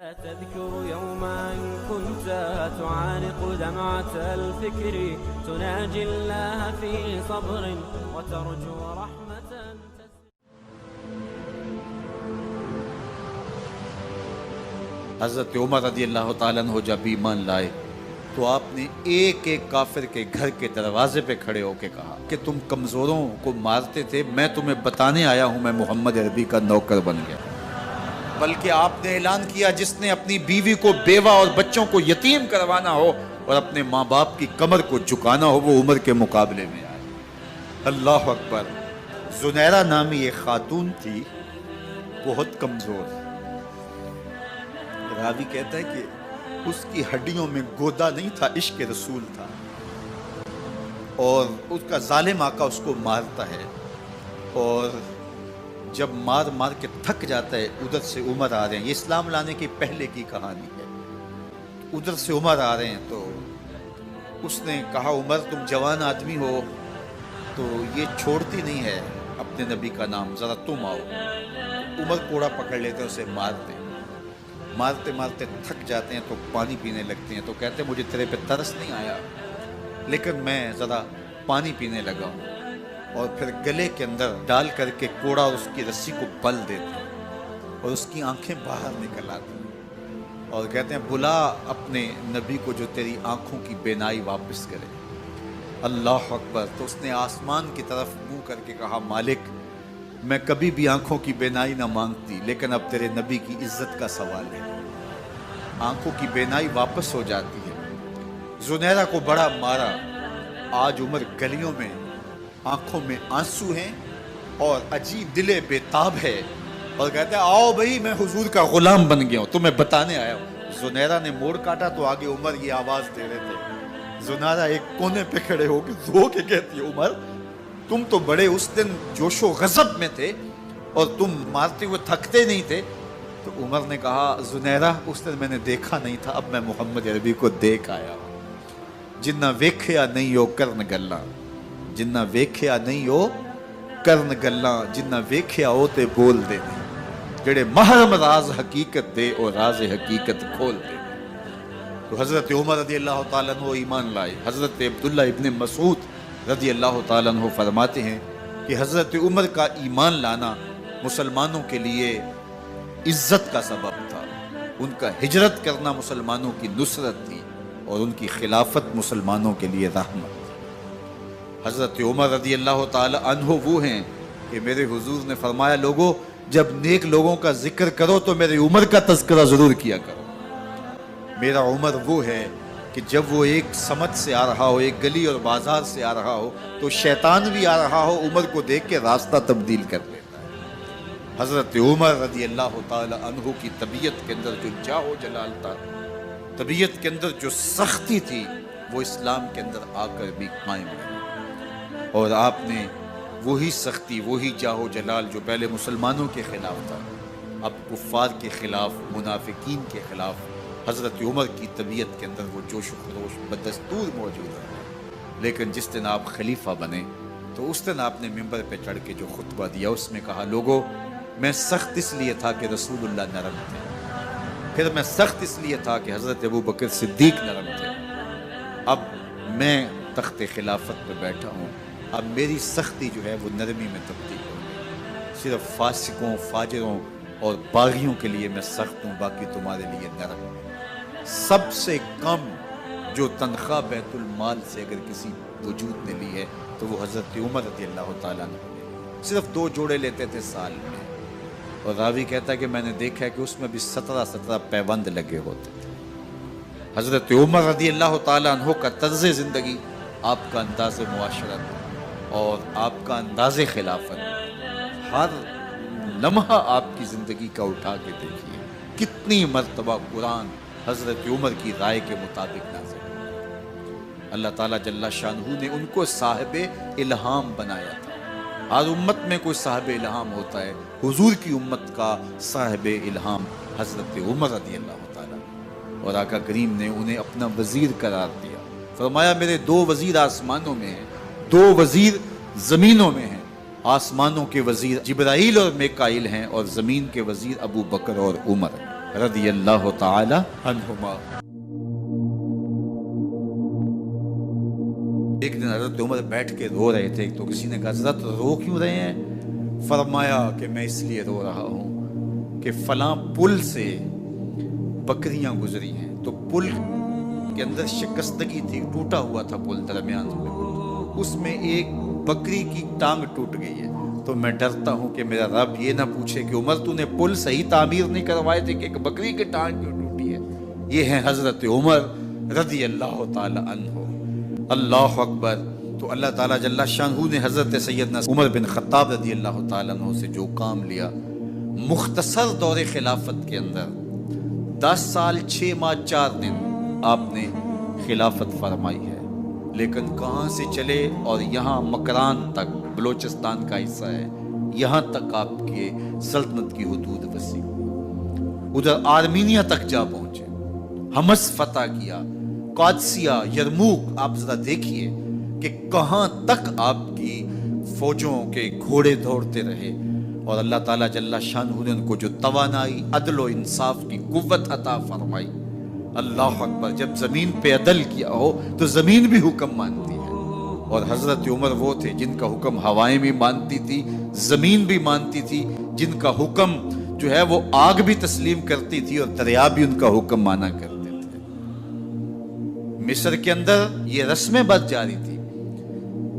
تذكر يوما كنت تعانق دمعة الفكر تناجي الله في صبر وترجو رحمة. حضرت عمر رضی اللہ تعالیٰ عنہ جب ایمان لائے تو آپ نے ایک ایک کافر کے گھر کے دروازے پہ کھڑے ہو کے کہا کہ تم کمزوروں کو مارتے تھے، میں تمہیں بتانے آیا ہوں میں محمد عربی کا نوکر بن گیا۔ بلکہ آپ نے اعلان کیا جس نے اپنی بیوی کو بیوہ اور بچوں کو یتیم کروانا ہو اور اپنے ماں باپ کی کمر کو جھکانا ہو وہ عمر کے مقابلے میں آئے۔ اللہ اکبر۔ زنیرہ نامی ایک خاتون تھی، بہت کمزور۔ راوی کہتا ہے کہ اس کی ہڈیوں میں گودا نہیں تھا، عشق رسول تھا، اور اس کا ظالم آقا اس کو مارتا ہے، اور جب مار مار کے تھک جاتا ہے ادھر سے عمر آ رہے ہیں، یہ اسلام لانے کی پہلے کی کہانی ہے، ادھر سے عمر آ رہے ہیں تو اس نے کہا عمر تم جوان آدمی ہو تو یہ چھوڑتی نہیں ہے اپنے نبی کا نام، ذرا تم آؤ۔ عمر کوڑا پکڑ لیتے ہیں، اسے مارتے مارتے مارتے تھک جاتے ہیں تو پانی پینے لگتے ہیں، تو کہتے ہیں مجھے تیرے پہ ترس نہیں آیا لیکن میں ذرا پانی پینے لگا ہوں، اور پھر گلے کے اندر ڈال کر کے کوڑا اور اس کی رسی کو پل دیتے ہیں اور اس کی آنکھیں باہر نکل آتی ہیں اور کہتے ہیں بلا اپنے نبی کو جو تیری آنکھوں کی بینائی واپس کرے۔ اللہ اکبر۔ تو اس نے آسمان کی طرف منہ کر کے کہا مالک میں کبھی بھی آنکھوں کی بینائی نہ مانگتی لیکن اب تیرے نبی کی عزت کا سوال ہے۔ آنکھوں کی بینائی واپس ہو جاتی ہے۔ زنیرہ کو بڑا مارا، آج عمر گلیوں میں آنکھوں میں آنسو ہیں اور عجیب دل بے تاب ہے، اور کہتے ہیں آؤ بھئی میں حضور کا غلام بن گیا ہوں، تمہیں بتانے آیا ہوں۔ زنیرہ نے موڑ کاٹا تو آگے عمر یہ آواز دے رہے تھے۔ زنیرہ ایک کونے پہ کھڑے ہو کے رو کے کہتی ہے عمر تم تو بڑے اس دن جوش و غضب میں تھے اور تم مارتے ہوئے تھکتے نہیں تھے۔ تو عمر نے کہا زنیرہ اس دن میں نے دیکھا نہیں تھا، اب میں محمد عربی کو دیکھ آیا ہوں۔ جنہ ویکھیا نہیں ہو کرن گلاں، جنہ ویکھیا نہیں ہو کرن گلاں، جنہ ویکھیا ہو تے بول دے جڑے محرم راز حقیقت دے اور راز حقیقت کھول دے۔ تو حضرت عمر رضی اللہ تعالیٰ عنہ ایمان لائے۔ حضرت عبداللہ ابن مسعود رضی اللہ تعالیٰ عنہ فرماتے ہیں کہ حضرت عمر کا ایمان لانا مسلمانوں کے لیے عزت کا سبب تھا، ان کا ہجرت کرنا مسلمانوں کی نصرت تھی اور ان کی خلافت مسلمانوں کے لیے رحمت۔ حضرت عمر رضی اللہ تعالی عنہ وہ ہیں کہ میرے حضور نے فرمایا لوگوں جب نیک لوگوں کا ذکر کرو تو میرے عمر کا تذکرہ ضرور کیا کرو۔ میرا عمر وہ ہے کہ جب وہ ایک سمت سے آ رہا ہو، ایک گلی اور بازار سے آ رہا ہو تو شیطان بھی آ رہا ہو، عمر کو دیکھ کے راستہ تبدیل کر لیتا ہے۔ حضرت عمر رضی اللہ تعالی عنہ کی طبیعت کے اندر جو جاہ و جلال تھا، طبیعت کے اندر جو سختی تھی، وہ اسلام کے اندر آ کر بھی قائم رہی، اور آپ نے وہی سختی، وہی جاہ و جلال جو پہلے مسلمانوں کے خلاف تھا، اب کفار کے خلاف، منافقین کے خلاف حضرت عمر کی طبیعت کے اندر وہ جوش و خروش بدستور موجود ہے۔ لیکن جس دن آپ خلیفہ بنے تو اس دن آپ نے ممبر پہ چڑھ کے جو خطبہ دیا اس میں کہا لوگوں میں سخت اس لیے تھا کہ رسول اللہ نرم تھے، پھر میں سخت اس لیے تھا کہ حضرت ابوبکر صدیق نرم تھے، اب میں تخت خلافت پہ بیٹھا ہوں، اب میری سختی جو ہے وہ نرمی میں تبدیل ہو گئی، صرف فاسقوں، فاجروں اور باغیوں کے لیے میں سخت ہوں، باقی تمہارے لیے نرم ہوں۔ سب سے کم جو تنخواہ بیت المال سے اگر کسی وجود نے لی ہے تو وہ حضرت عمر رضی اللہ تعالیٰ عنہ نے، صرف 2 جوڑے لیتے تھے سال میں، اور راوی کہتا ہے کہ میں نے دیکھا ہے کہ اس میں بھی 17 پیوند لگے ہوتے تھے۔ حضرت عمر رضی اللہ تعالیٰ عنہ کا طرز زندگی، آپ کا انداز معاشرت اور آپ کا انداز خلافت، ہر لمحہ آپ کی زندگی کا اٹھا کے دیکھیے کتنی مرتبہ قرآن حضرت عمر کی رائے کے مطابق نازل ہے۔ اللہ تعالیٰ جل شانہ نے ان کو صاحب الہام بنایا تھا۔ ہر امت میں کوئی صاحب الہام ہوتا ہے، حضور کی امت کا صاحب الہام حضرت عمر رضی اللہ تعالیٰ، اور آقا کریم نے انہیں اپنا وزیر قرار دیا۔ فرمایا میرے 2 وزیر آسمانوں میں ہیں، 2 وزیر زمینوں میں ہیں، آسمانوں کے وزیر جبرائیل اور میکائیل ہیں اور زمین کے وزیر ابو بکر اور عمر ہیں۔ رضی اللہ تعالی عنہما۔ ایک دن حضرت عمر بیٹھ کے رو رہے تھے، تو کسی نے کہا حضرت رو کیوں رہے ہیں؟ فرمایا کہ میں اس لیے رو رہا ہوں کہ فلاں پل سے بکریاں گزری ہیں، تو پل کے اندر شکستگی تھی، ٹوٹا ہوا تھا پل درمیان میں، اس میں ایک بکری کی ٹانگ ٹوٹ گئی ہے، تو میں ڈرتا ہوں کہ میرا رب یہ نہ پوچھے کہ عمر تو نے پل صحیح تعمیر نہیں کروائے تھے کہ ایک بکری کی ٹانگ کیوں ٹوٹی ہے۔ یہ ہیں حضرت عمر رضی اللہ تعالی عنہ۔ اللہ اکبر۔ تو اللہ تعالیٰ جل شانہ نے حضرت سیدنا عمر بن خطاب رضی اللہ تعالیٰ عنہ سے جو کام لیا، مختصر دور خلافت کے اندر 10 سال 6 ماہ 4 دن آپ نے خلافت فرمائی ہے، لیکن کہاں سے چلے اور یہاں مکران تک، بلوچستان کا حصہ ہے، یہاں تک آپ کے سلطنت کی حدود وسیع ہوئی، ادھر آرمینیا تک جا پہنچے، حمص فتح کیا، قادسیہ، یرموک۔ آپ ذرا دیکھیے کہ کہاں تک آپ کی فوجوں کے گھوڑے دوڑتے رہے، اور اللہ تعالیٰ جل شانہ نے ان کو جو توانائی، عدل و انصاف کی قوت عطا فرمائی۔ اللہ اکبر۔ جب زمین پہ عدل کیا ہو تو زمین بھی حکم مانتی ہے، اور حضرت عمر وہ تھے جن کا حکم ہوائیں بھی مانتی تھی، زمین بھی مانتی تھی، جن کا حکم جو ہے وہ آگ بھی تسلیم کرتی تھی اور دریا بھی ان کا حکم مانا کرتے تھے۔ مصر کے اندر یہ رسم بد جاری تھی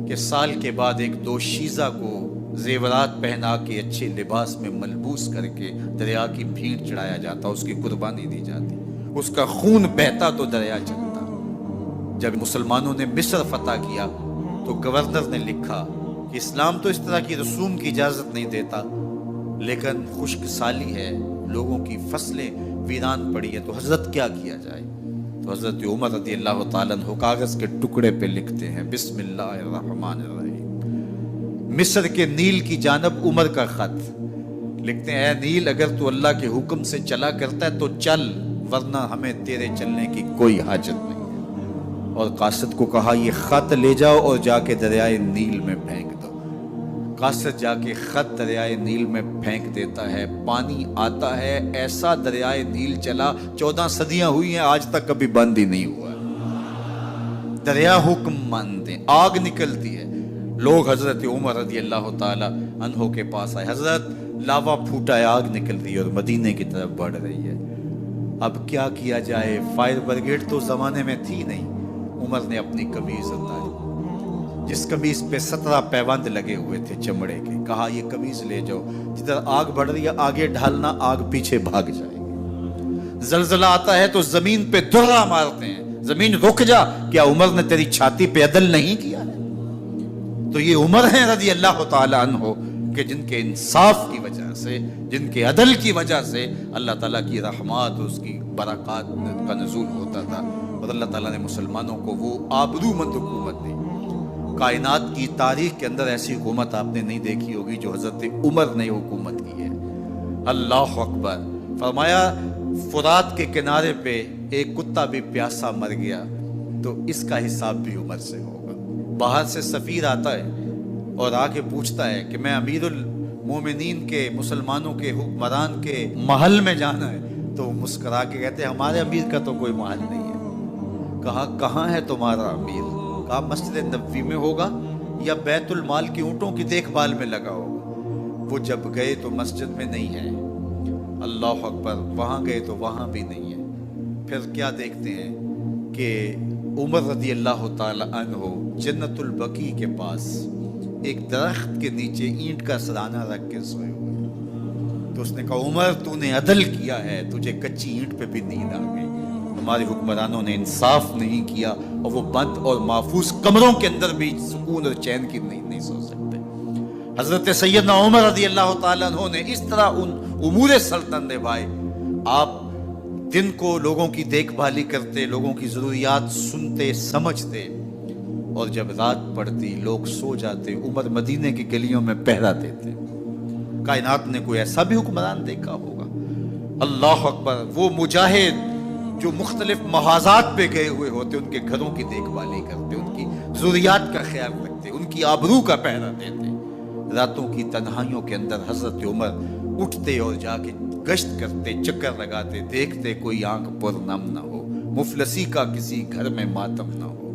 کہ سال کے بعد ایک دوشیزہ کو زیورات پہنا کے اچھے لباس میں ملبوس کر کے دریا کی بھیڑ چڑھایا جاتا، اس کی قربانی دی جاتی، اس کا خون بہتا تو دریا چلتا۔ جب مسلمانوں نے مصر فتح کیا تو گورنر نے لکھا کہ اسلام تو اس طرح کی رسوم کی اجازت نہیں دیتا، لیکن خشک سالی ہے، لوگوں کی فصلیں ویران پڑی ہے، تو حضرت کیا کیا جائے؟ تو حضرت عمر رضی اللہ تعالیٰ عنہ کاغذ کے ٹکڑے پہ لکھتے ہیں بسم اللہ الرحمن الرحیم، مصر کے نیل کی جانب عمر کا خط لکھتے ہیں، اے نیل اگر تو اللہ کے حکم سے چلا کرتا ہے تو چل، ورنہ ہمیں تیرے چلنے کی کوئی حاجت نہیں ہے۔ اور قاصد کو کہا یہ خط لے جاؤ اور جا کے دریائے نیل میں پھینک دو۔ قاصد جا کے خط دریائے نیل میں پھینک دیتا ہے، پانی آتا ہے، ایسا دریائے نیل چلا، 14 صدیاں ہوئی ہیں آج تک کبھی بند ہی نہیں ہوا۔ دریا حکم مانتے ہیں، آگ نکلتی ہے، لوگ حضرت عمر رضی اللہ تعالی عنہ کے پاس آئے، حضرت لاوا پھوٹا ہے، آگ نکل رہی ہے اور مدینے کی طرف بڑھ رہی ہے، اب کیا کیا جائے؟ فائر بریگیڈ تو زمانے میں تھی نہیں۔ عمر نے اپنی قمیض اتاری، جس قمیض پہ 17 پیوند لگے ہوئے تھے چمڑے کے، کہا یہ قمیض لے جاؤ، جدھر آگ بڑھ رہی ہے آگے ڈھالنا، آگ پیچھے بھاگ جائے گی۔ زلزلہ آتا ہے تو زمین پہ دھرا مارتے ہیں، زمین رک جا، کیا عمر نے تیری چھاتی پہ عدل نہیں کیا ہے؟ تو یہ عمر ہیں رضی اللہ تعالی عنہ کہ جن کے انصاف کی وجہ سے، جن کے عدل کی وجہ سے اللہ تعالیٰ کی رحمات، اس کی برکات کا نزول ہوتا تھا، اور اللہ تعالیٰ نے مسلمانوں کو وہ آبرومند حکومت دی۔ کائنات کی تاریخ کے اندر ایسی حکومت آپ نے نہیں دیکھی ہوگی جو حضرت عمر نے حکومت کی ہے۔ اللہ اکبر۔ فرمایا فرات کے کنارے پہ ایک کتا بھی پیاسا مر گیا تو اس کا حساب بھی عمر سے ہوگا۔ باہر سے سفیر آتا ہے اور آ کے پوچھتا ہے کہ میں امیر المومنین کے، مسلمانوں کے حکمران کے محل میں جانا ہے، تو مسکرا کے کہتے ہیں ہمارے امیر کا تو کوئی محل نہیں ہے۔ کہا کہاں ہے تمہارا امیر؟ کہا مسجد نبوی میں ہوگا یا بیت المال کی اونٹوں کی دیکھ بھال میں لگا ہوگا۔ وہ جب گئے تو مسجد میں نہیں ہے، اللہ اکبر، وہاں گئے تو وہاں بھی نہیں ہے۔ پھر کیا دیکھتے ہیں کہ عمر رضی اللہ تعالی عنہ جنت البقیع کے پاس ایک درخت کے نیچے اینٹ کا سرانہ رکھ کے سوئے ہوئے، تو اس نے کہا عمر تو نے عدل کیا ہے، تجھے کچی اینٹ پہ بھی نیند آ گئی، ہمارے حکمرانوں نے انصاف نہیں کیا، اور وہ بند اور محفوظ کمروں کے اندر بھی سکون اور چین کی نیند نہیں سو سکتے۔ حضرت سیدنا عمر رضی اللہ تعالیٰ عنہ نے اس طرح ان امور سلطنت نبھائے۔ آپ دن کو لوگوں کی دیکھ بھالی کرتے، لوگوں کی ضروریات سنتے سمجھتے، اور جب رات پڑتی لوگ سو جاتے، عمر مدینے کی گلیوں میں پہرا دیتے۔ کائنات نے کوئی ایسا بھی حکمران دیکھا ہوگا؟ اللہ اکبر۔ وہ مجاہد جو مختلف محاذات پہ گئے ہوئے ہوتے، ان کے گھروں کی دیکھ بھالی کرتے، ان کی ضروریات کا خیال رکھتے، ان کی آبرو کا پہرا دیتے۔ راتوں کی تنہائیوں کے اندر حضرت عمر اٹھتے اور جا کے گشت کرتے، چکر لگاتے، دیکھتے کوئی آنکھ پر نم نہ ہو، مفلسی کا کسی گھر میں ماتم نہ ہو۔